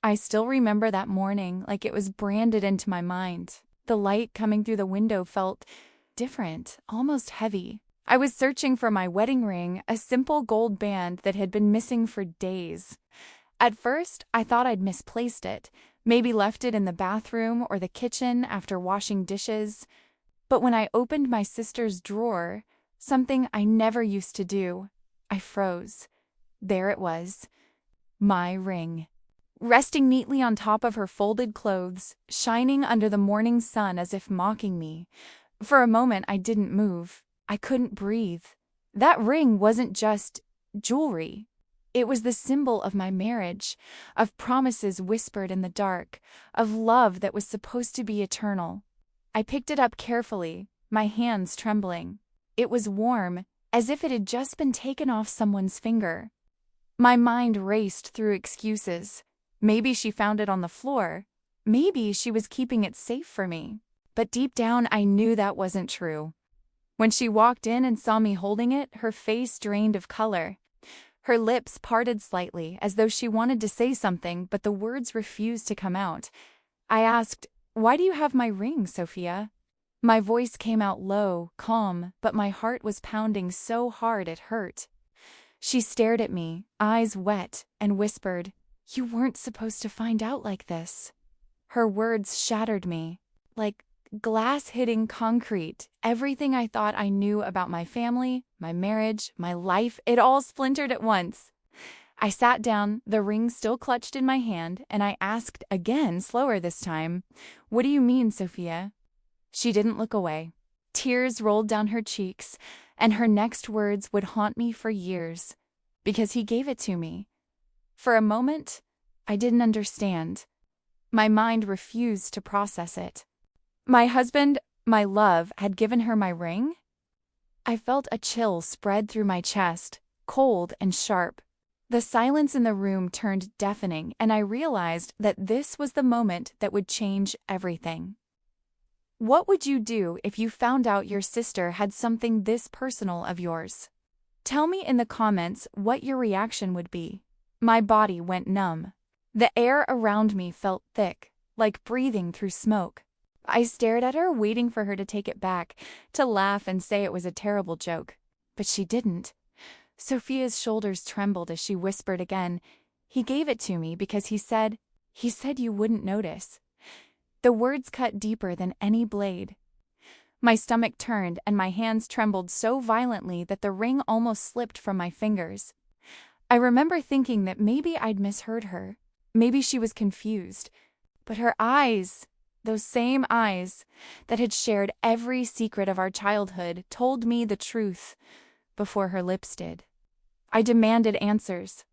I still remember that morning like it was branded into my mind. The light coming through the window felt different, almost heavy. I was searching for my wedding ring, a simple gold band that had been missing for days. At first, I thought I'd misplaced it, maybe left it in the bathroom or the kitchen after washing dishes. But when I opened my sister's drawer, something I never used to do, I froze. There it was, my ring, resting neatly on top of her folded clothes, shining under the morning sun as if mocking me. For a moment, I didn't move. I couldn't breathe. That ring wasn't just jewelry. It was the symbol of my marriage, of promises whispered in the dark, of love that was supposed to be eternal. I picked it up carefully, my hands trembling. It was warm, as if it had just been taken off someone's finger. My mind raced through excuses. Maybe she found it on the floor. Maybe she was keeping it safe for me. But deep down, I knew that wasn't true. When she walked in and saw me holding it, her face drained of color. Her lips parted slightly, as though she wanted to say something, but the words refused to come out. I asked, "Why do you have my ring, Sophia?" My voice came out low, calm, but my heart was pounding so hard it hurt. She stared at me, eyes wet, and whispered, "You weren't supposed to find out like this." Her words shattered me, like glass hitting concrete. Everything I thought I knew about my family, my marriage, my life, it all splintered at once. I sat down, the ring still clutched in my hand, and I asked again, slower this time, "What do you mean, Sophia?" She didn't look away. Tears rolled down her cheeks, and her next words would haunt me for years. Because he gave it to me. For a moment, I didn't understand. My mind refused to process it. My husband, my love, had given her my ring? I felt a chill spread through my chest, cold and sharp. The silence in the room turned deafening, and I realized that this was the moment that would change everything. What would you do if you found out your sister had something this personal of yours? Tell me in the comments what your reaction would be. My body went numb. The air around me felt thick, like breathing through smoke. I stared at her, waiting for her to take it back, to laugh and say it was a terrible joke. But she didn't. Sophia's shoulders trembled as she whispered again, "He gave it to me because he said you wouldn't notice." The words cut deeper than any blade. My stomach turned and my hands trembled so violently that the ring almost slipped from my fingers. I remember thinking that maybe I'd misheard her. Maybe she was confused. But her eyes, those same eyes that had shared every secret of our childhood, told me the truth before her lips did. I demanded answers.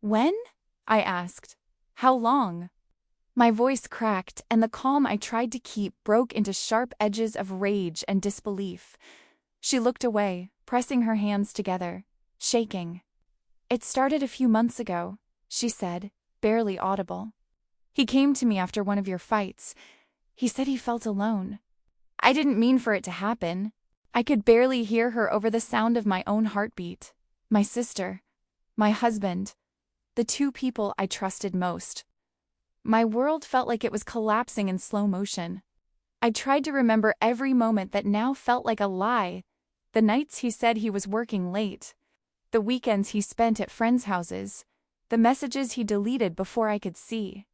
"When?" I asked. "How long?" My voice cracked, and the calm I tried to keep broke into sharp edges of rage and disbelief. She looked away, pressing her hands together, shaking. "It started a few months ago," she said, barely audible. "He came to me after one of your fights. He said he felt alone. I didn't mean for it to happen." I could barely hear her over the sound of my own heartbeat. My sister, my husband, the two people I trusted most. My world felt like it was collapsing in slow motion. I tried to remember every moment that now felt like a lie. The nights he said he was working late. The weekends he spent at friends' houses. The messages he deleted before I could see.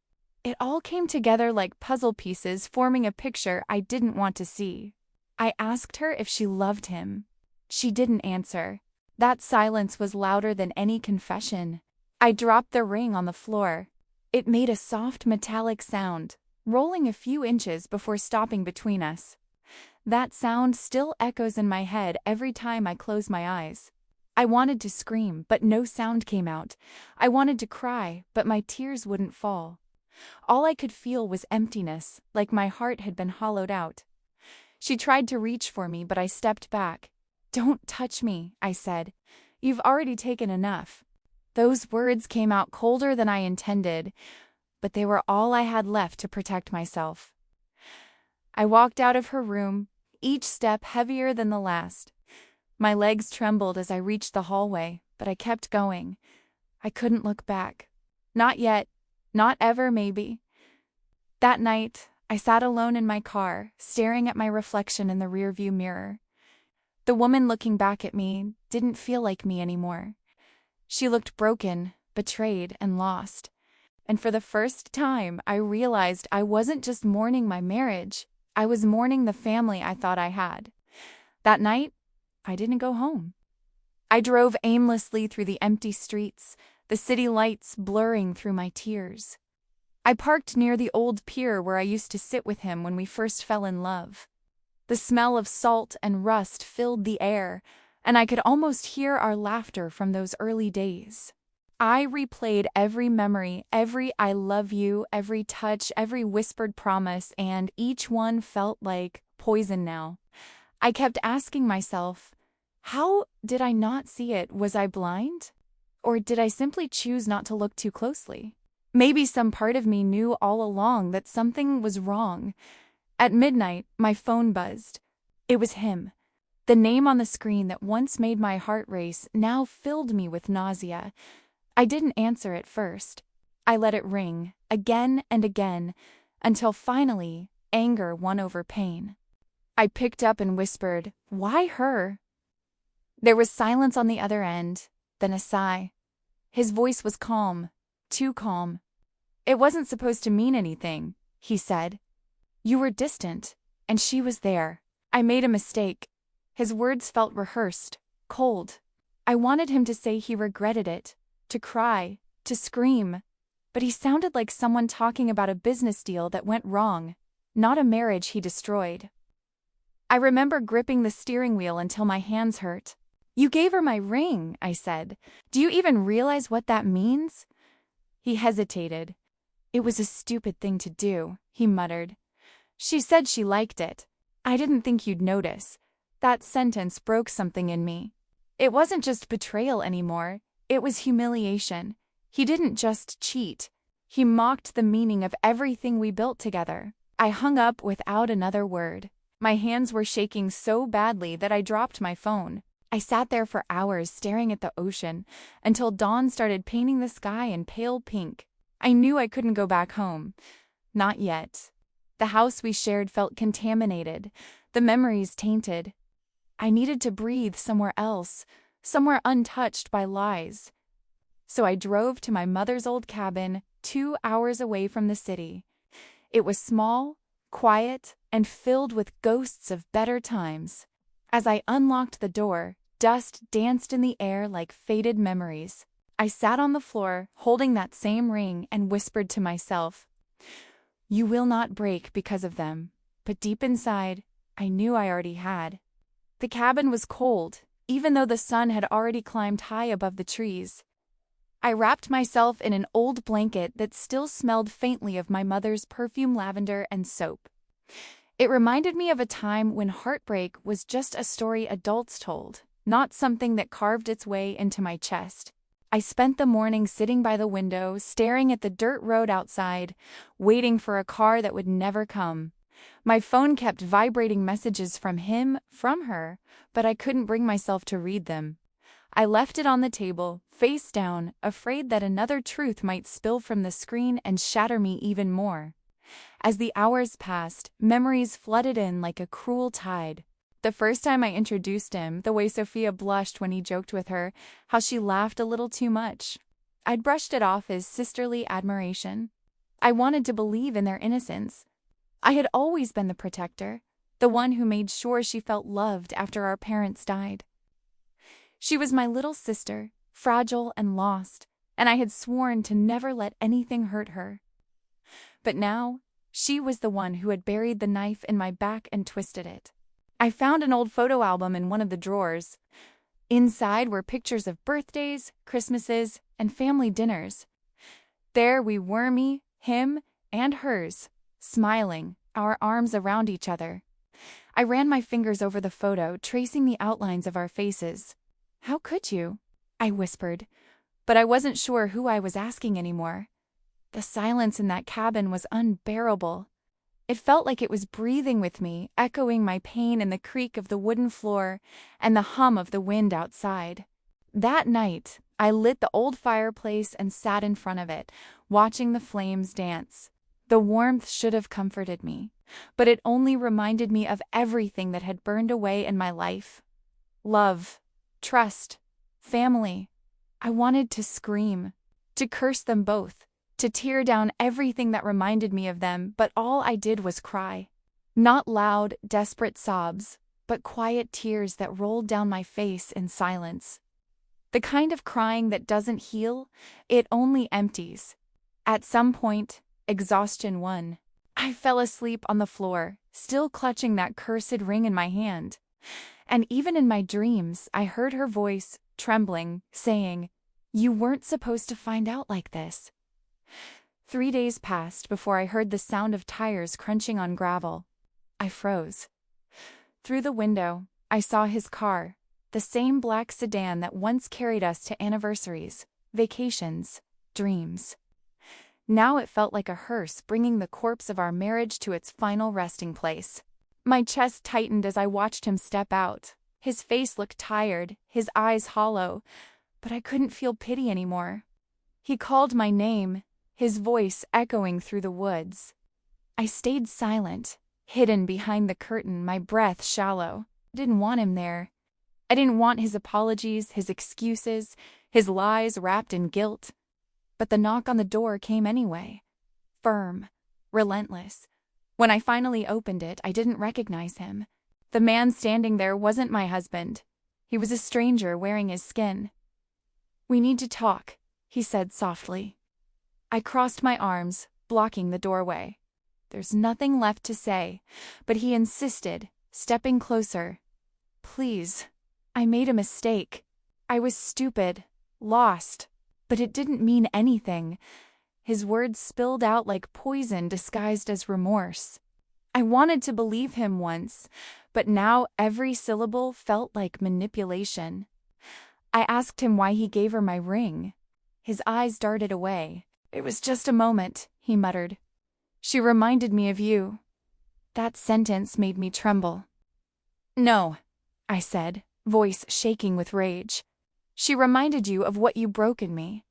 It all came together like puzzle pieces, forming a picture I didn't want to see. I asked her if she loved him. She didn't answer. That silence was louder than any confession. I dropped the ring on the floor. It made a soft metallic sound, rolling a few inches before stopping between us. That sound still echoes in my head every time I close my eyes. I wanted to scream, but no sound came out. I wanted to cry, but my tears wouldn't fall. All I could feel was emptiness, like my heart had been hollowed out. She tried to reach for me, but I stepped back. "Don't touch me," I said. "You've already taken enough." Those words came out colder than I intended, but they were all I had left to protect myself. I walked out of her room, each step heavier than the last. My legs trembled as I reached the hallway, but I kept going. I couldn't look back. Not yet. Not ever, maybe. That night, I sat alone in my car, staring at my reflection in the rearview mirror. The woman looking back at me didn't feel like me anymore. She looked broken, betrayed, and lost. And for the first time, I realized I wasn't just mourning my marriage, I was mourning the family I thought I had. That night, I didn't go home. I drove aimlessly through the empty streets, the city lights blurring through my tears. I parked near the old pier where I used to sit with him when we first fell in love. The smell of salt and rust filled the air, and I could almost hear our laughter from those early days. I replayed every memory, every I love you, every touch, every whispered promise, and each one felt like poison now. I kept asking myself, how did I not see it? Was I blind? Or did I simply choose not to look too closely? Maybe some part of me knew all along that something was wrong. At midnight, my phone buzzed. It was him. The name on the screen that once made my heart race now filled me with nausea. I didn't answer at first. I let it ring, again and again, until finally, anger won over pain. I picked up and whispered, "Why her?" There was silence on the other end, then a sigh. His voice was calm, too calm. "It wasn't supposed to mean anything," he said. "You were distant, and she was there. I made a mistake." His words felt rehearsed, cold. I wanted him to say he regretted it, to cry, to scream, but he sounded like someone talking about a business deal that went wrong, not a marriage he destroyed. I remember gripping the steering wheel until my hands hurt. "You gave her my ring," I said. "Do you even realize what that means?" He hesitated. "It was a stupid thing to do," he muttered. "She said she liked it. I didn't think you'd notice." That sentence broke something in me. It wasn't just betrayal anymore. It was humiliation. He didn't just cheat. He mocked the meaning of everything we built together. I hung up without another word. My hands were shaking so badly that I dropped my phone. I sat there for hours staring at the ocean until dawn started painting the sky in pale pink. I knew I couldn't go back home. Not yet. The house we shared felt contaminated, the memories tainted. I needed to breathe somewhere else, somewhere untouched by lies. So I drove to my mother's old cabin, 2 hours away from the city. It was small, quiet, and filled with ghosts of better times. As I unlocked the door, dust danced in the air like faded memories. I sat on the floor, holding that same ring, and whispered to myself, "You will not break because of them." But deep inside, I knew I already had. The cabin was cold, even though the sun had already climbed high above the trees. I wrapped myself in an old blanket that still smelled faintly of my mother's perfume, lavender, and soap. It reminded me of a time when heartbreak was just a story adults told, not something that carved its way into my chest. I spent the morning sitting by the window, staring at the dirt road outside, waiting for a car that would never come. My phone kept vibrating messages from him, from her, but I couldn't bring myself to read them. I left it on the table, face down, afraid that another truth might spill from the screen and shatter me even more. As the hours passed, memories flooded in like a cruel tide. The first time I introduced him, the way Sophia blushed when he joked with her, how she laughed a little too much. I'd brushed it off as sisterly admiration. I wanted to believe in their innocence. I had always been the protector, the one who made sure she felt loved after our parents died. She was my little sister, fragile and lost, and I had sworn to never let anything hurt her. But now, she was the one who had buried the knife in my back and twisted it. I found an old photo album in one of the drawers. Inside were pictures of birthdays, Christmases, and family dinners. There we were, me, him, and hers, smiling, our arms around each other. I ran my fingers over the photo, tracing the outlines of our faces. "How could you?" I whispered, but I wasn't sure who I was asking anymore. The silence in that cabin was unbearable. It felt like it was breathing with me, echoing my pain in the creak of the wooden floor and the hum of the wind outside. That night, I lit the old fireplace and sat in front of it, watching the flames dance. The warmth should have comforted me, but it only reminded me of everything that had burned away in my life. Love, trust, family. I wanted to scream, to curse them both, to tear down everything that reminded me of them, but all I did was cry. Not loud, desperate sobs, but quiet tears that rolled down my face in silence. The kind of crying that doesn't heal, it only empties. At some point, exhaustion won. I fell asleep on the floor, still clutching that cursed ring in my hand. And even in my dreams, I heard her voice, trembling, saying, "You weren't supposed to find out like this." 3 days passed before I heard the sound of tires crunching on gravel. I froze. Through the window, I saw his car, the same black sedan that once carried us to anniversaries, vacations, dreams. Now it felt like a hearse bringing the corpse of our marriage to its final resting place. My chest tightened as I watched him step out. His face looked tired, his eyes hollow, but I couldn't feel pity anymore. He called my name, his voice echoing through the woods. I stayed silent, hidden behind the curtain, my breath shallow. I didn't want him there. I didn't want his apologies, his excuses, his lies wrapped in guilt. But the knock on the door came anyway. Firm, relentless. When I finally opened it, I didn't recognize him. The man standing there wasn't my husband. He was a stranger wearing his skin. "We need to talk," he said softly. I crossed my arms, blocking the doorway. There's nothing left to say, but he insisted, stepping closer. "Please, I made a mistake. I was stupid, lost, but it didn't mean anything." His words spilled out like poison disguised as remorse. I wanted to believe him once, but now every syllable felt like manipulation. I asked him why he gave her my ring. His eyes darted away. "It was just a moment," he muttered. "She reminded me of you." That sentence made me tremble. "No," I said, voice shaking with rage. "She reminded you of what you broke in me."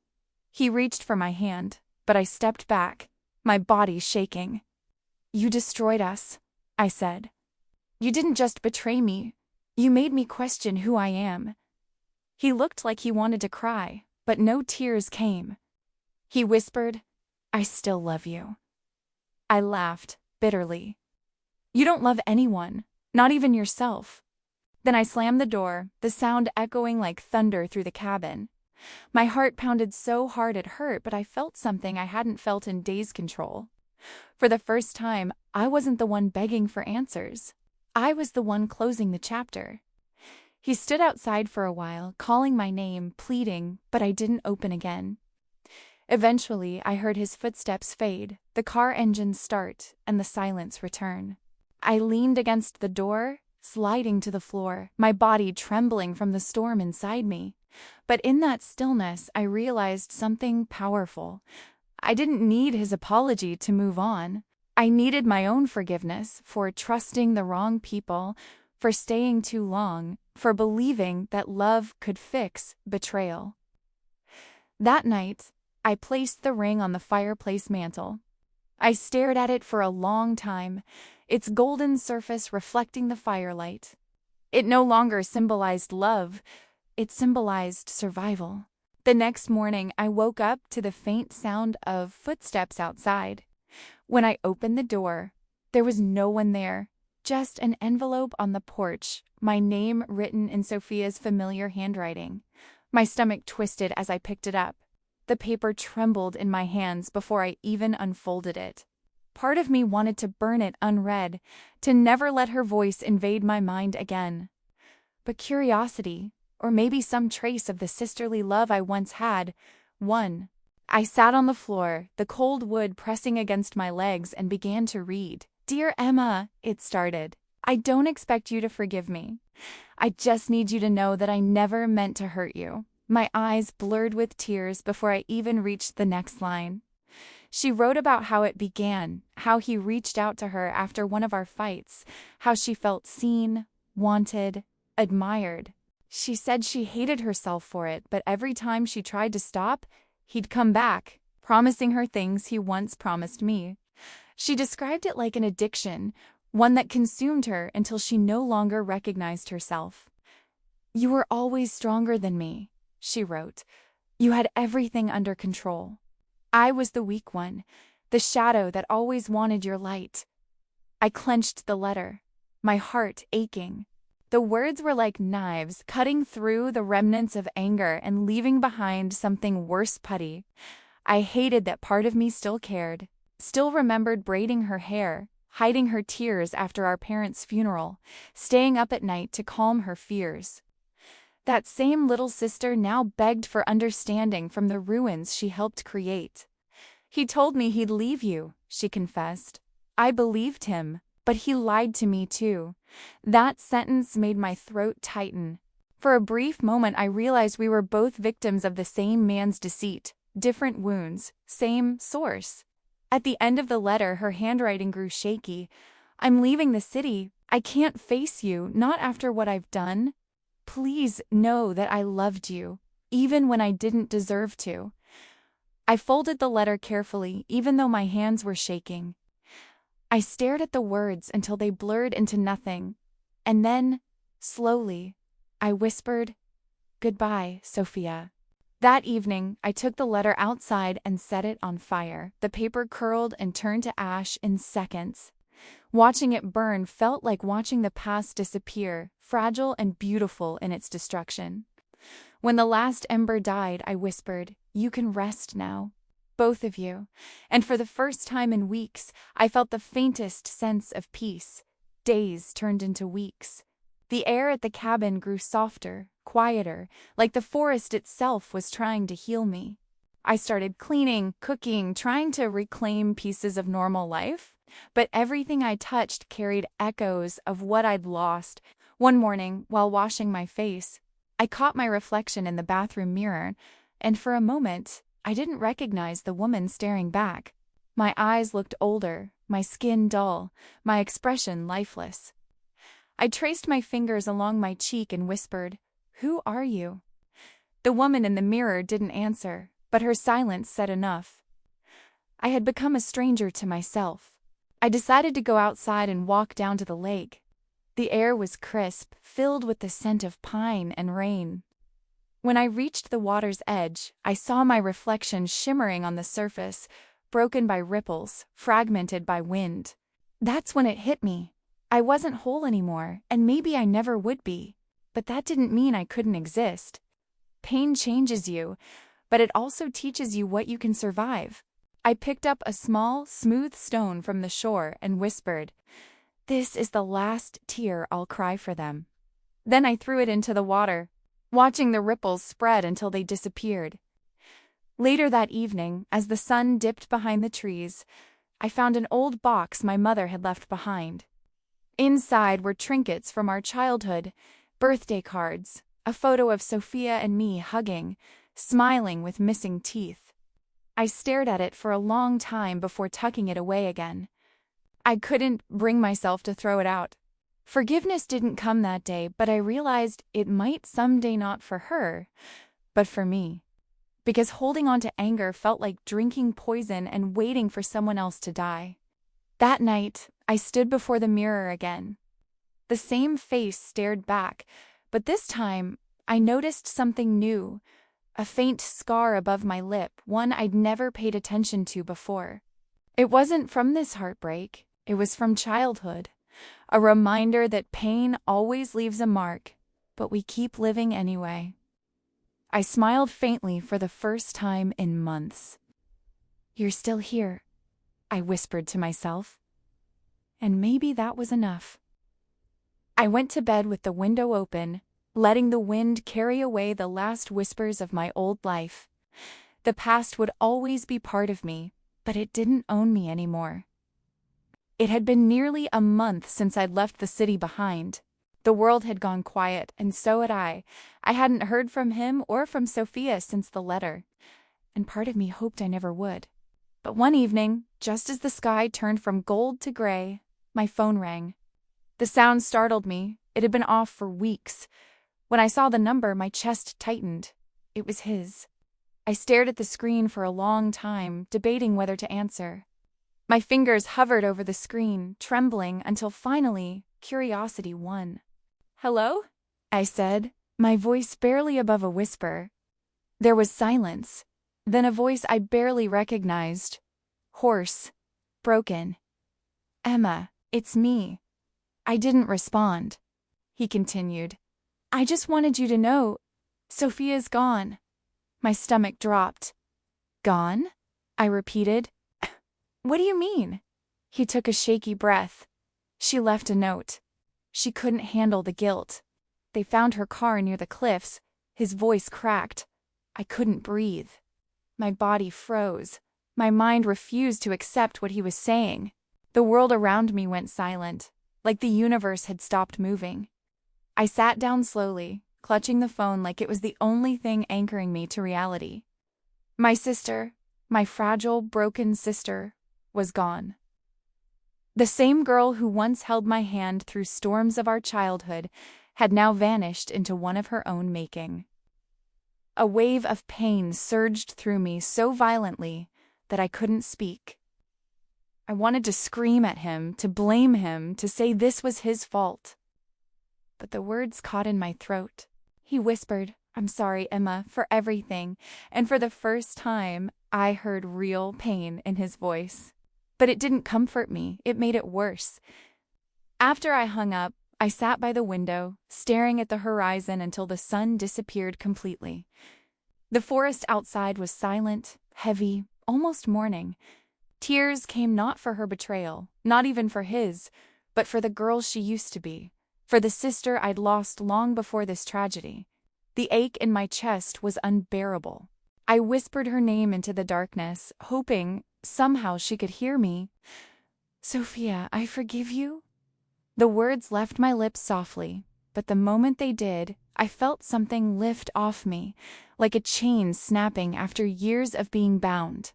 He reached for my hand, but I stepped back, my body shaking. "You destroyed us," I said. "You didn't just betray me. You made me question who I am." He looked like he wanted to cry, but no tears came. He whispered, "I still love you." I laughed, bitterly. "You don't love anyone, not even yourself." Then I slammed the door, the sound echoing like thunder through the cabin. My heart pounded so hard it hurt, but I felt something I hadn't felt in days control. For the first time, I wasn't the one begging for answers. I was the one closing the chapter. He stood outside for a while, calling my name, pleading, but I didn't open again. Eventually, I heard his footsteps fade, the car engine start, and the silence return. I leaned against the door, sliding to the floor, my body trembling from the storm inside me. But in that stillness, I realized something powerful. I didn't need his apology to move on. I needed my own forgiveness for trusting the wrong people, for staying too long, for believing that love could fix betrayal. That night, I placed the ring on the fireplace mantel. I stared at it for a long time, its golden surface reflecting the firelight. It no longer symbolized love, it symbolized survival. The next morning, I woke up to the faint sound of footsteps outside. When I opened the door, there was no one there, just an envelope on the porch, my name written in Sophia's familiar handwriting. My stomach twisted as I picked it up. The paper trembled in my hands before I even unfolded it. Part of me wanted to burn it unread, to never let her voice invade my mind again. But curiosity, or maybe some trace of the sisterly love I once had, won. I sat on the floor, the cold wood pressing against my legs, and began to read. "Dear Emma," it started, "I don't expect you to forgive me. I just need you to know that I never meant to hurt you." My eyes blurred with tears before I even reached the next line. She wrote about how it began, how he reached out to her after one of our fights, how she felt seen, wanted, admired. She said she hated herself for it, but every time she tried to stop, he'd come back, promising her things he once promised me. She described it like an addiction, one that consumed her until she no longer recognized herself. "You were always stronger than me," she wrote. "You had everything under control. I was the weak one, the shadow that always wanted your light." I clenched the letter, my heart aching. The words were like knives, cutting through the remnants of anger and leaving behind something worse putty. I hated that part of me still cared, still remembered braiding her hair, hiding her tears after our parents' funeral, staying up at night to calm her fears. That same little sister now begged for understanding from the ruins she helped create. "He told me he'd leave you," she confessed. "I believed him, but he lied to me too." That sentence made my throat tighten. For a brief moment I realized we were both victims of the same man's deceit, different wounds, same source. At the end of the letter, her handwriting grew shaky. "I'm leaving the city. I can't face you, not after what I've done. Please know that I loved you, even when I didn't deserve to." I folded the letter carefully, even though my hands were shaking. I stared at the words until they blurred into nothing, and then, slowly, I whispered, "Goodbye, Sophia." That evening, I took the letter outside and set it on fire. The paper curled and turned to ash in seconds. Watching it burn felt like watching the past disappear, fragile and beautiful in its destruction. When the last ember died, I whispered, "You can rest now, both of you." And for the first time in weeks, I felt the faintest sense of peace. Days turned into weeks. The air at the cabin grew softer, quieter, like the forest itself was trying to heal me. I started cleaning, cooking, trying to reclaim pieces of normal life, but everything I touched carried echoes of what I'd lost. One morning, while washing my face, I caught my reflection in the bathroom mirror, and for a moment, I didn't recognize the woman staring back. My eyes looked older, my skin dull, my expression lifeless. I traced my fingers along my cheek and whispered, "Who are you?" The woman in the mirror didn't answer, but her silence said enough. I had become a stranger to myself. I decided to go outside and walk down to the lake. The air was crisp, filled with the scent of pine and rain. When I reached the water's edge, I saw my reflection shimmering on the surface, broken by ripples, fragmented by wind. That's when it hit me. I wasn't whole anymore, and maybe I never would be. But that didn't mean I couldn't exist. Pain changes you, but it also teaches you what you can survive. I picked up a small, smooth stone from the shore and whispered, "This is the last tear I'll cry for them." Then I threw it into the water, watching the ripples spread until they disappeared. Later that evening, as the sun dipped behind the trees, I found an old box my mother had left behind. Inside were trinkets from our childhood, birthday cards, a photo of Sophia and me hugging, smiling with missing teeth. I stared at it for a long time before tucking it away again. I couldn't bring myself to throw it out. Forgiveness didn't come that day, but I realized it might someday, not for her, but for me. Because holding on to anger felt like drinking poison and waiting for someone else to die. That night, I stood before the mirror again. The same face stared back, but this time I noticed something new. A faint scar above my lip, one I'd never paid attention to before. It wasn't from this heartbreak, it was from childhood. A reminder that pain always leaves a mark, but we keep living anyway. I smiled faintly for the first time in months. "You're still here," I whispered to myself. And maybe that was enough. I went to bed with the window open, letting the wind carry away the last whispers of my old life. The past would always be part of me, but it didn't own me anymore. It had been nearly a month since I'd left the city behind. The world had gone quiet, and so had I. I hadn't heard from him or from Sophia since the letter, and part of me hoped I never would. But one evening, just as the sky turned from gold to gray, my phone rang. The sound startled me. It had been off for weeks. When I saw the number, my chest tightened. It was his. I stared at the screen for a long time, debating whether to answer. My fingers hovered over the screen, trembling until finally, curiosity won. "Hello?" I said, my voice barely above a whisper. There was silence, then a voice I barely recognized. Hoarse, broken. "Emma, it's me." I didn't respond. He continued, "I just wanted you to know, Sophia's gone." My stomach dropped. "Gone?" I repeated. "What do you mean?" He took a shaky breath. "She left a note. She couldn't handle the guilt. They found her car near the cliffs." His voice cracked. I couldn't breathe. My body froze. My mind refused to accept what he was saying. The world around me went silent, like the universe had stopped moving. I sat down slowly, clutching the phone like it was the only thing anchoring me to reality. My sister, my fragile, broken sister, was gone. The same girl who once held my hand through storms of our childhood had now vanished into one of her own making. A wave of pain surged through me so violently that I couldn't speak. I wanted to scream at him, to blame him, to say this was his fault. But the words caught in my throat. He whispered, "I'm sorry, Emma, for everything," and for the first time, I heard real pain in his voice. But it didn't comfort me, it made it worse. After I hung up, I sat by the window, staring at the horizon until the sun disappeared completely. The forest outside was silent, heavy, almost mourning. Tears came not for her betrayal, not even for his, but for the girl she used to be, for the sister I'd lost long before this tragedy. The ache in my chest was unbearable. I whispered her name into the darkness, hoping somehow she could hear me. "Sophia, I forgive you." The words left my lips softly, but the moment they did, I felt something lift off me, like a chain snapping after years of being bound.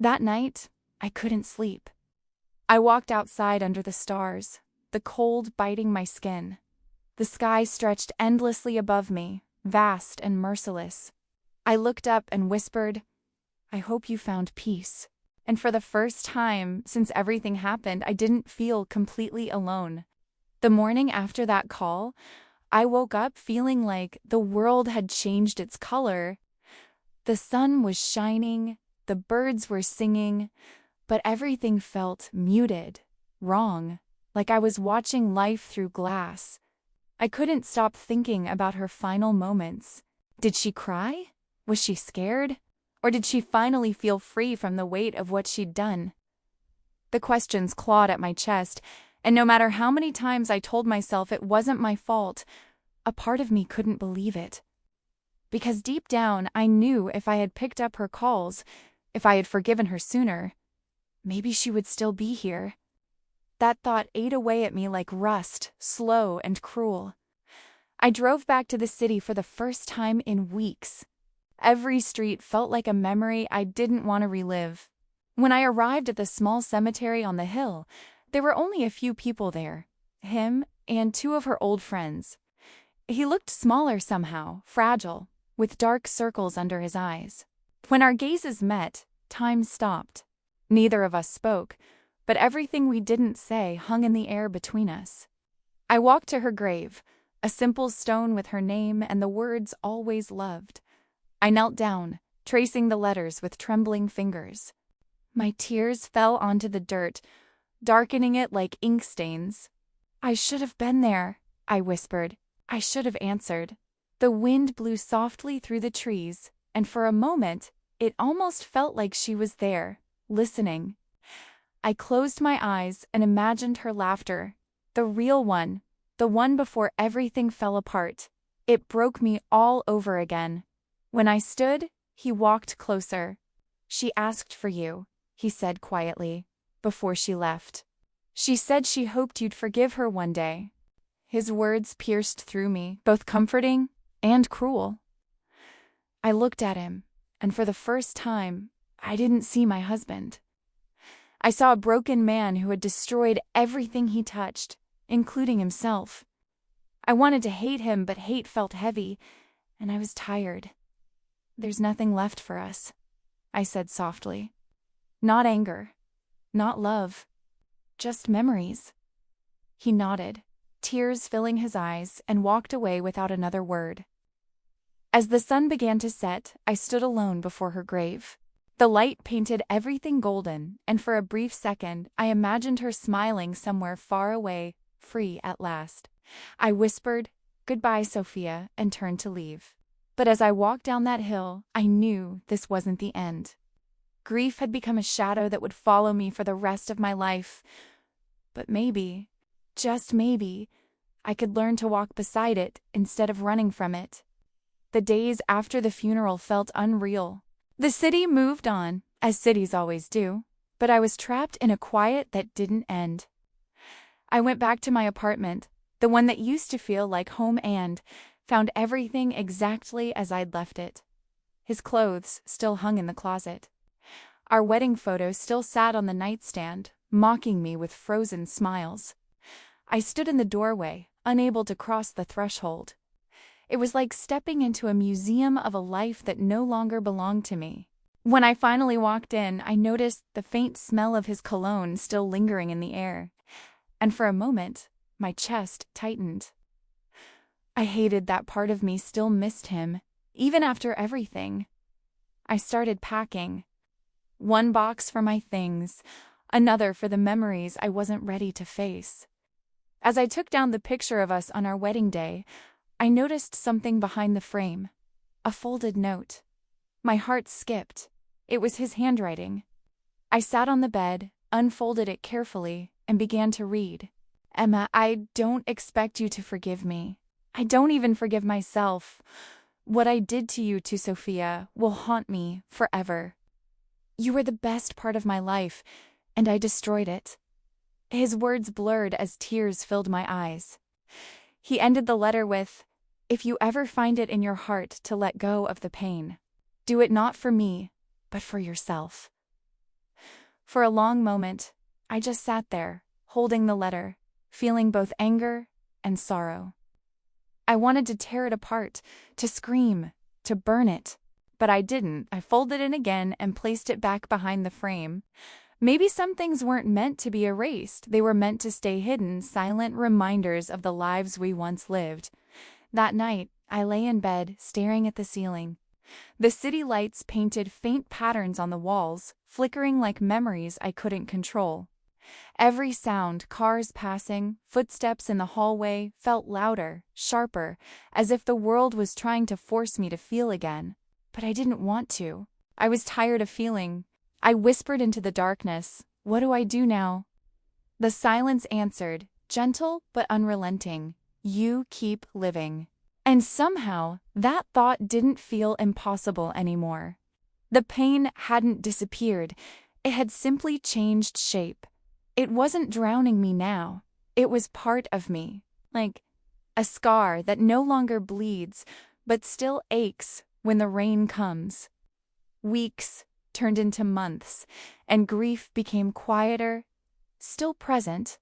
That night, I couldn't sleep. I walked outside under the stars, the cold biting my skin. The sky stretched endlessly above me, vast and merciless. I looked up and whispered, "I hope you found peace." And for the first time since everything happened, I didn't feel completely alone. The morning after that call, I woke up feeling like the world had changed its color. The sun was shining, the birds were singing, but everything felt muted, wrong, like I was watching life through glass. I couldn't stop thinking about her final moments. Did she cry? Was she scared? Or did she finally feel free from the weight of what she'd done? The questions clawed at my chest, and no matter how many times I told myself it wasn't my fault, a part of me couldn't believe it. Because deep down, I knew if I had picked up her calls, if I had forgiven her sooner, maybe she would still be here. That thought ate away at me like rust, slow and cruel. I drove back to the city for the first time in weeks. Every street felt like a memory I didn't want to relive. When I arrived at the small cemetery on the hill, there were only a few people there, him and two of her old friends. He looked smaller somehow, fragile, with dark circles under his eyes. When our gazes met, time stopped. Neither of us spoke, but everything we didn't say hung in the air between us. I walked to her grave, a simple stone with her name and the words "always loved." I knelt down, tracing the letters with trembling fingers. My tears fell onto the dirt, darkening it like ink stains. "I should have been there," I whispered. "I should have answered." The wind blew softly through the trees, and for a moment, it almost felt like she was there, listening. I closed my eyes and imagined her laughter, the real one, the one before everything fell apart. It broke me all over again. When I stood, he walked closer. "She asked for you," he said quietly, before she left. "She said she hoped you'd forgive her one day." His words pierced through me, both comforting and cruel. I looked at him, and for the first time, I didn't see my husband. I saw a broken man who had destroyed everything he touched, including himself. I wanted to hate him, but hate felt heavy, and I was tired. "There's nothing left for us," I said softly. "Not anger, not love, just memories." He nodded, tears filling his eyes, and walked away without another word. As the sun began to set, I stood alone before her grave. The light painted everything golden, and for a brief second, I imagined her smiling somewhere far away, free at last. I whispered, "Goodbye, Sophia," and turned to leave. But as I walked down that hill, I knew this wasn't the end. Grief had become a shadow that would follow me for the rest of my life. But maybe, just maybe, I could learn to walk beside it instead of running from it. The days after the funeral felt unreal. The city moved on, as cities always do, but I was trapped in a quiet that didn't end. I went back to my apartment, the one that used to feel like home, and found everything exactly as I'd left it. His clothes still hung in the closet. Our wedding photos still sat on the nightstand, mocking me with frozen smiles. I stood in the doorway, unable to cross the threshold. It was like stepping into a museum of a life that no longer belonged to me. When I finally walked in, I noticed the faint smell of his cologne still lingering in the air, and for a moment, my chest tightened. I hated that part of me still missed him, even after everything. I started packing. One box for my things, another for the memories I wasn't ready to face. As I took down the picture of us on our wedding day, I noticed something behind the frame. A folded note. My heart skipped. It was his handwriting. I sat on the bed, unfolded it carefully, and began to read. "Emma, I don't expect you to forgive me. I don't even forgive myself. What I did to you, to Sophia, will haunt me forever. You were the best part of my life, and I destroyed it." His words blurred as tears filled my eyes. He ended the letter with, "If you ever find it in your heart to let go of the pain, do it not for me, but for yourself." For a long moment, I just sat there, holding the letter, feeling both anger and sorrow. I wanted to tear it apart, to scream, to burn it, but I didn't. I folded it again and placed it back behind the frame. Maybe some things weren't meant to be erased. They were meant to stay hidden, silent reminders of the lives we once lived. That night, I lay in bed, staring at the ceiling. The city lights painted faint patterns on the walls, flickering like memories I couldn't control. Every sound, cars passing, footsteps in the hallway, felt louder, sharper, as if the world was trying to force me to feel again. But I didn't want to. I was tired of feeling. I whispered into the darkness, "What do I do now?" The silence answered, gentle but unrelenting, "You keep living." And somehow, that thought didn't feel impossible anymore. The pain hadn't disappeared. It had simply changed shape. It wasn't drowning me now. It was part of me, like a scar that no longer bleeds, but still aches when the rain comes. Weeks turned into months, and grief became quieter, still present,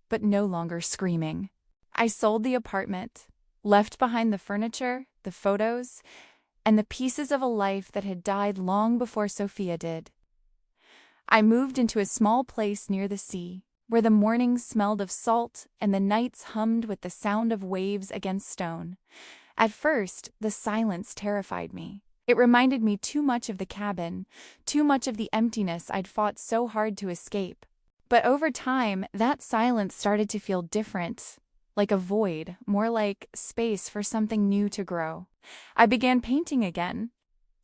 but no longer screaming. I sold the apartment, left behind the furniture, the photos, and the pieces of a life that had died long before Sophia did. I moved into a small place near the sea, where the mornings smelled of salt and the nights hummed with the sound of waves against stone. At first, the silence terrified me. It reminded me too much of the cabin, too much of the emptiness I'd fought so hard to escape. But over time, that silence started to feel different, like a void, more like space for something new to grow. I began painting again.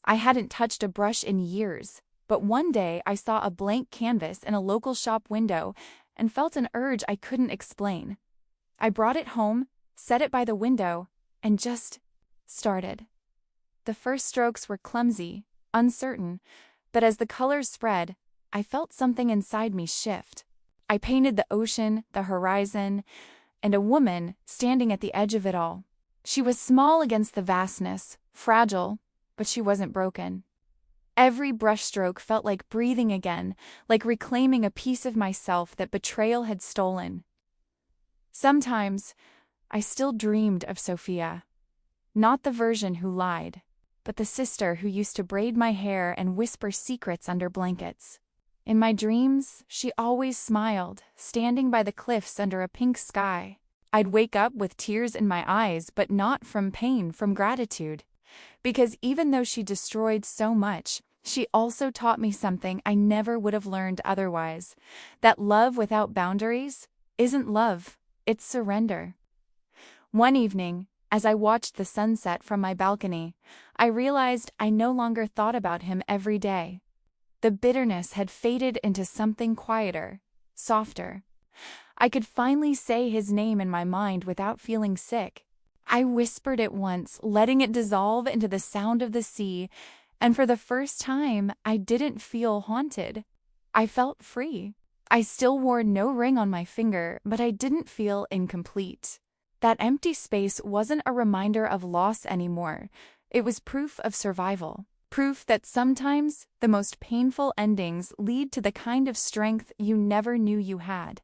I hadn't touched a brush in years, but one day I saw a blank canvas in a local shop window and felt an urge I couldn't explain. I brought it home, set it by the window, and just started. The first strokes were clumsy, uncertain, but as the colors spread, I felt something inside me shift. I painted the ocean, the horizon, and a woman standing at the edge of it all. She was small against the vastness, fragile, but she wasn't broken. Every brushstroke felt like breathing again, like reclaiming a piece of myself that betrayal had stolen. Sometimes, I still dreamed of Sophia. Not the version who lied, but the sister who used to braid my hair and whisper secrets under blankets. In my dreams, she always smiled, standing by the cliffs under a pink sky. I'd wake up with tears in my eyes, but not from pain, from gratitude. Because even though she destroyed so much, she also taught me something I never would have learned otherwise. That love without boundaries isn't love, it's surrender. One evening, as I watched the sunset from my balcony, I realized I no longer thought about him every day. The bitterness had faded into something quieter, softer. I could finally say his name in my mind without feeling sick. I whispered it once, letting it dissolve into the sound of the sea, and for the first time, I didn't feel haunted. I felt free. I still wore no ring on my finger, but I didn't feel incomplete. That empty space wasn't a reminder of loss anymore. It was proof of survival. Proof that sometimes the most painful endings lead to the kind of strength you never knew you had.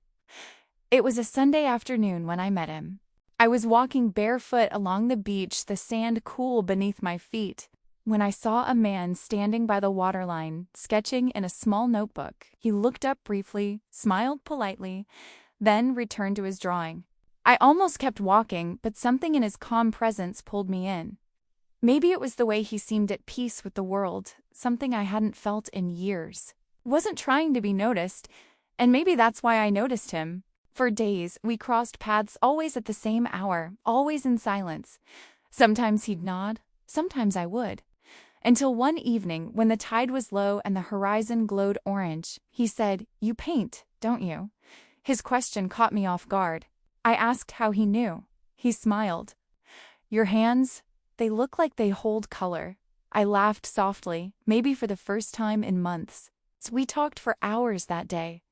It was a Sunday afternoon when I met him. I was walking barefoot along the beach, the sand cool beneath my feet, when I saw a man standing by the waterline, sketching in a small notebook. He looked up briefly, smiled politely, then returned to his drawing. I almost kept walking, but something in his calm presence pulled me in. Maybe it was the way he seemed at peace with the world, something I hadn't felt in years. Wasn't trying to be noticed, and maybe that's why I noticed him. For days, we crossed paths always at the same hour, always in silence. Sometimes he'd nod, sometimes I would. Until one evening, when the tide was low and the horizon glowed orange, he said, "You paint, don't you?" His question caught me off guard. I asked how he knew. He smiled. "Your hands, they look like they hold color." I laughed softly, maybe for the first time in months. We talked for hours that day.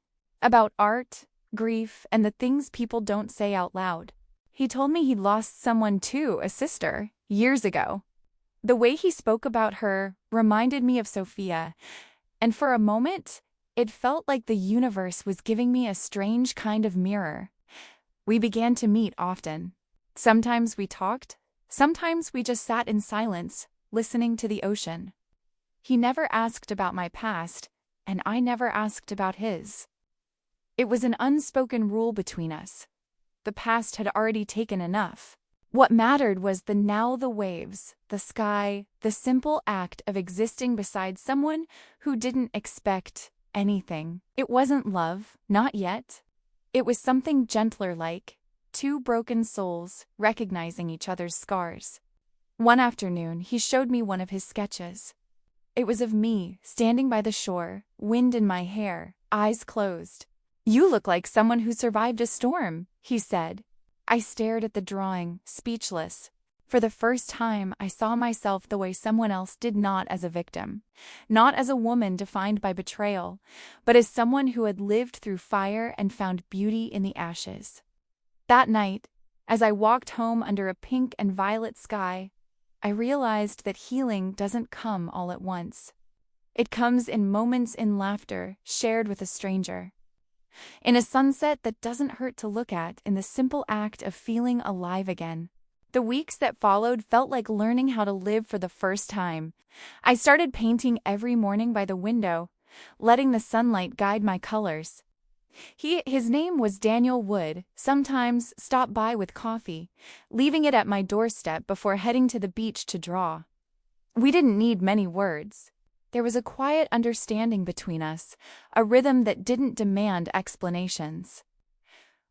About art, grief, and the things people don't say out loud. He told me he'd lost someone too, a sister, years ago. The way he spoke about her reminded me of Sophia, and for a moment, it felt like the universe was giving me a strange kind of mirror. We began to meet often. Sometimes we talked, sometimes we just sat in silence, listening to the ocean. He never asked about my past, and I never asked about his. It was an unspoken rule between us. The past had already taken enough. What mattered was the now, the waves, the sky, the simple act of existing beside someone who didn't expect anything. It wasn't love, not yet. It was something gentler, like two broken souls recognizing each other's scars. One afternoon, he showed me one of his sketches. It was of me, standing by the shore, wind in my hair, eyes closed. "You look like someone who survived a storm," he said. I stared at the drawing, speechless. For the first time, I saw myself the way someone else did, not as a victim, not as a woman defined by betrayal, but as someone who had lived through fire and found beauty in the ashes. That night, as I walked home under a pink and violet sky, I realized that healing doesn't come all at once. It comes in moments, in laughter shared with a stranger, in a sunset that doesn't hurt to look at, in the simple act of feeling alive again. The weeks that followed felt like learning how to live for the first time. I started painting every morning by the window, letting the sunlight guide my colors. His name was Daniel Wood, sometimes stopped by with coffee, leaving it at my doorstep before heading to the beach to draw. We didn't need many words. There was a quiet understanding between us, a rhythm that didn't demand explanations.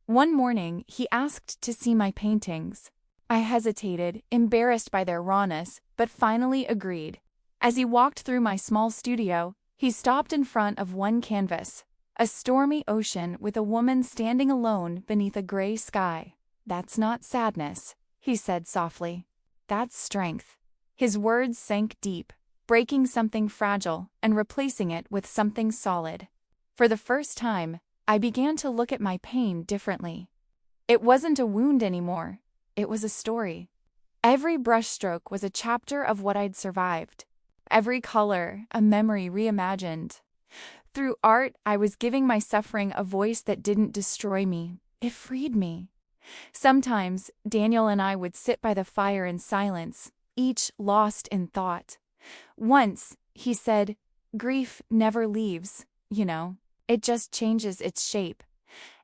One morning, he asked to see my paintings. I hesitated, embarrassed by their rawness, but finally agreed. As he walked through my small studio, he stopped in front of one canvas, a stormy ocean with a woman standing alone beneath a gray sky. "That's not sadness," he said softly. "That's strength." His words sank deep, breaking something fragile and replacing it with something solid. For the first time, I began to look at my pain differently. It wasn't a wound anymore. It was a story. Every brushstroke was a chapter of what I'd survived. Every color, a memory reimagined. Through art, I was giving my suffering a voice that didn't destroy me. It freed me. Sometimes, Daniel and I would sit by the fire in silence, each lost in thought. Once, he said, "Grief never leaves, you know. It just changes its shape."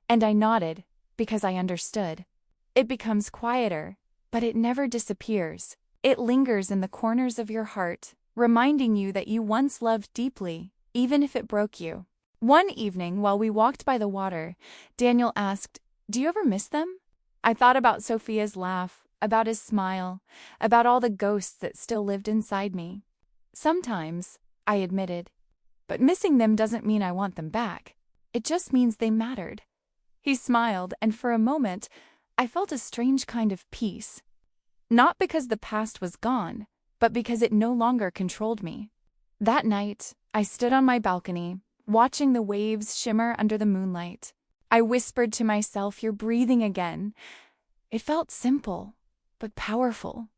And I nodded, because I understood. It becomes quieter, but it never disappears. It lingers in the corners of your heart, reminding you that you once loved deeply, even if it broke you. One evening, while we walked by the water, Daniel asked, "Do you ever miss them?" I thought about Sophia's laugh, about his smile, about all the ghosts that still lived inside me. "Sometimes," I admitted, "but missing them doesn't mean I want them back. It just means they mattered." He smiled, and for a moment, I felt a strange kind of peace. Not because the past was gone, but because it no longer controlled me. That night, I stood on my balcony, watching the waves shimmer under the moonlight. I whispered to myself, "You're breathing again." It felt simple, but powerful.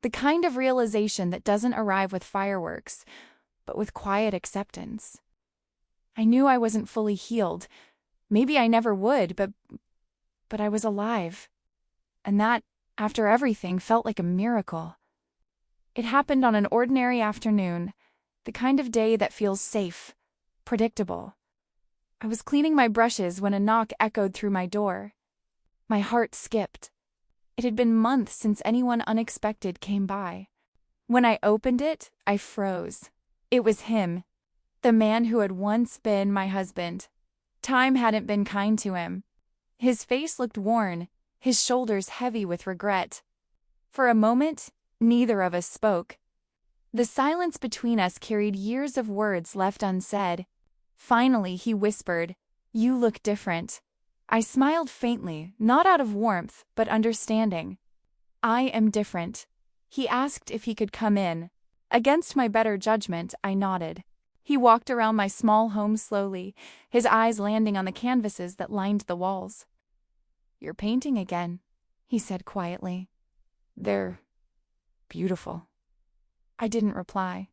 The kind of realization that doesn't arrive with fireworks, but with quiet acceptance. I knew I wasn't fully healed. Maybe I never would, but I was alive. And that, after everything, felt like a miracle. It happened on an ordinary afternoon, the kind of day that feels safe, predictable. I was cleaning my brushes when a knock echoed through my door. My heart skipped. It had been months since anyone unexpected came by. When I opened it, I froze. It was him, the man who had once been my husband. Time hadn't been kind to him. His face looked worn, his shoulders heavy with regret. For a moment, neither of us spoke. The silence between us carried years of words left unsaid. Finally, he whispered, "You look different." I smiled faintly, not out of warmth, but understanding. "I am different." He asked if he could come in. Against my better judgment, I nodded. He walked around my small home slowly, his eyes landing on the canvases that lined the walls. "You're painting again," he said quietly. "They're beautiful." I didn't reply.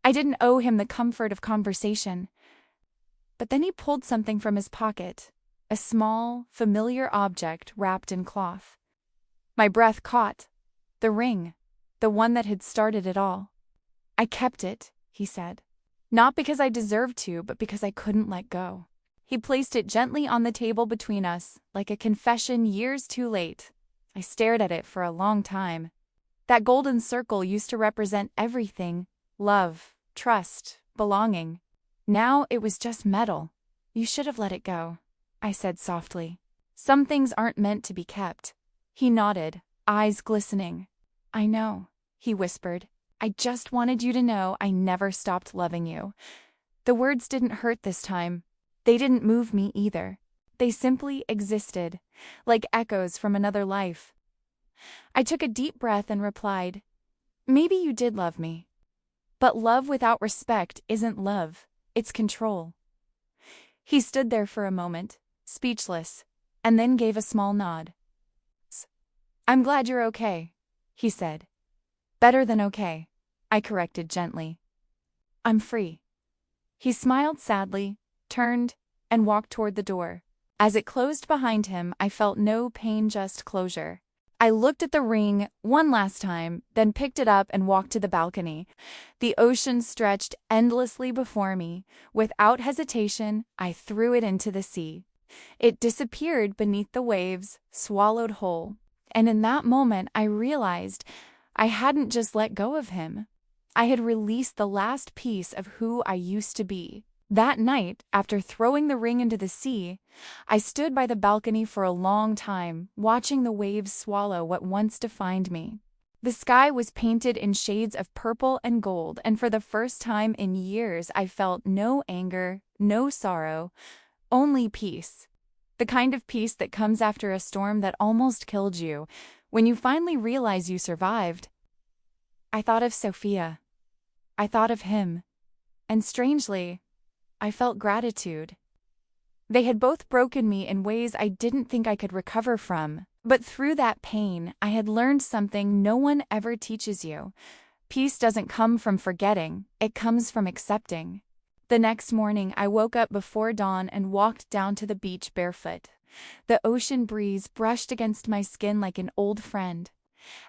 I didn't owe him the comfort of conversation. But then he pulled something from his pocket, a small, familiar object wrapped in cloth. My breath caught. The ring, the one that had started it all. "I kept it," he said. "Not because I deserved to, but because I couldn't let go." He placed it gently on the table between us, like a confession years too late. I stared at it for a long time. That golden circle used to represent everything: love, trust, belonging. Now it was just metal. "You should have let it go," I said softly. "Some things aren't meant to be kept." He nodded, eyes glistening. "I know," he whispered. "I just wanted you to know I never stopped loving you." The words didn't hurt this time. They didn't move me either. They simply existed, like echoes from another life. I took a deep breath and replied, "Maybe you did love me. But love without respect isn't love. It's control." He stood there for a moment, speechless, and then gave a small nod. "I'm glad you're okay," he said. "Better than okay," I corrected gently. "I'm free." He smiled sadly, turned, and walked toward the door. As it closed behind him, I felt no pain, just closure. I looked at the ring one last time, then picked it up and walked to the balcony. The ocean stretched endlessly before me. Without hesitation, I threw it into the sea. It disappeared beneath the waves, swallowed whole. And in that moment, I realized I hadn't just let go of him. I had released the last piece of who I used to be. That night, after throwing the ring into the sea, I stood by the balcony for a long time, watching the waves swallow what once defined me. The sky was painted in shades of purple and gold, and for the first time in years I felt no anger, no sorrow, only peace. The kind of peace that comes after a storm that almost killed you, when you finally realize you survived. I thought of Sophia. I thought of him. And strangely, I felt gratitude. They had both broken me in ways I didn't think I could recover from. But through that pain, I had learned something no one ever teaches you. Peace doesn't come from forgetting, it comes from accepting. The next morning, I woke up before dawn and walked down to the beach barefoot. The ocean breeze brushed against my skin like an old friend.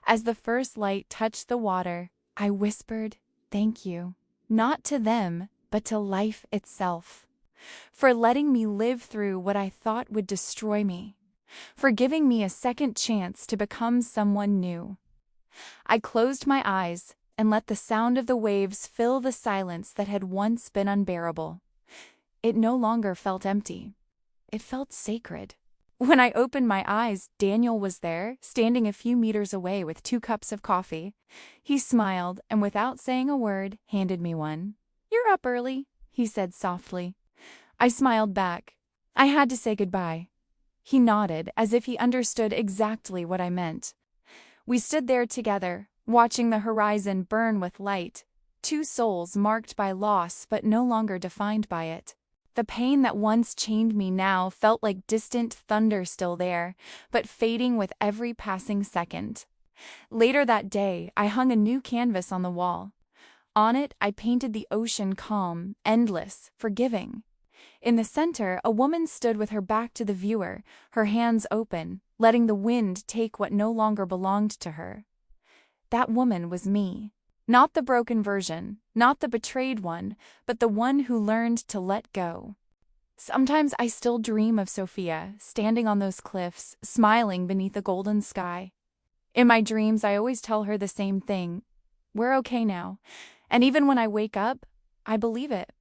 As the first light touched the water, I whispered, "Thank you." Not to them, but to life itself. For letting me live through what I thought would destroy me. For giving me a second chance to become someone new. I closed my eyes and let the sound of the waves fill the silence that had once been unbearable. It no longer felt empty. It felt sacred. When I opened my eyes, Daniel was there, standing a few meters away with 2 cups of coffee. He smiled and, without saying a word, handed me one. "You're up early," he said softly. I smiled back. I had to say goodbye. He nodded, as if he understood exactly what I meant. We stood there together, watching the horizon burn with light, 2 souls marked by loss but no longer defined by it. The pain that once chained me now felt like distant thunder still there, but fading with every passing second. Later that day, I hung a new canvas on the wall. On it, I painted the ocean calm, endless, forgiving. In the center, a woman stood with her back to the viewer, her hands open, letting the wind take what no longer belonged to her. That woman was me. Not the broken version, not the betrayed one, but the one who learned to let go. Sometimes I still dream of Sophia, standing on those cliffs, smiling beneath the golden sky. In my dreams, I always tell her the same thing. We're okay now. And even when I wake up, I believe it.